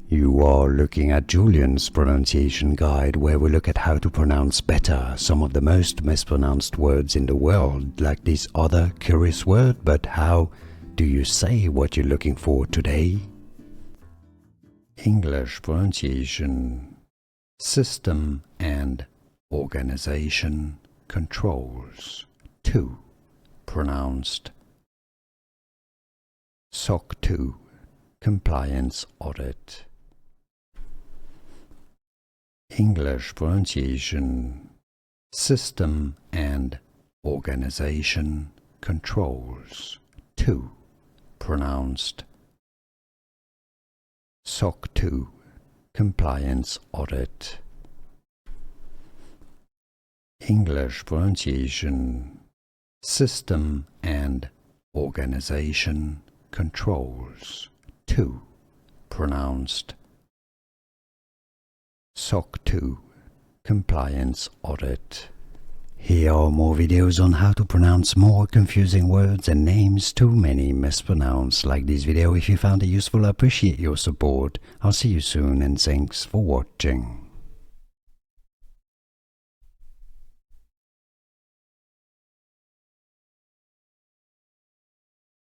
You are looking at Julian's pronunciation guide, where we look at how to pronounce better some of the most mispronounced words in the world, like this other curious word. But how do you say what you're looking for today? English pronunciation, system and organization controls. 2. Pronounced. SOC 2. Compliance audit. English pronunciation, system and organization controls. 2. Pronounced. SOC 2. Compliance audit. English pronunciation, system and organization controls. 2. Pronounced. SOC 2. Compliance audit. Here are more videos on how to pronounce more confusing words and names too many mispronounced. Like this video if you found it useful. I appreciate your support. I'll see you soon and thanks for watching.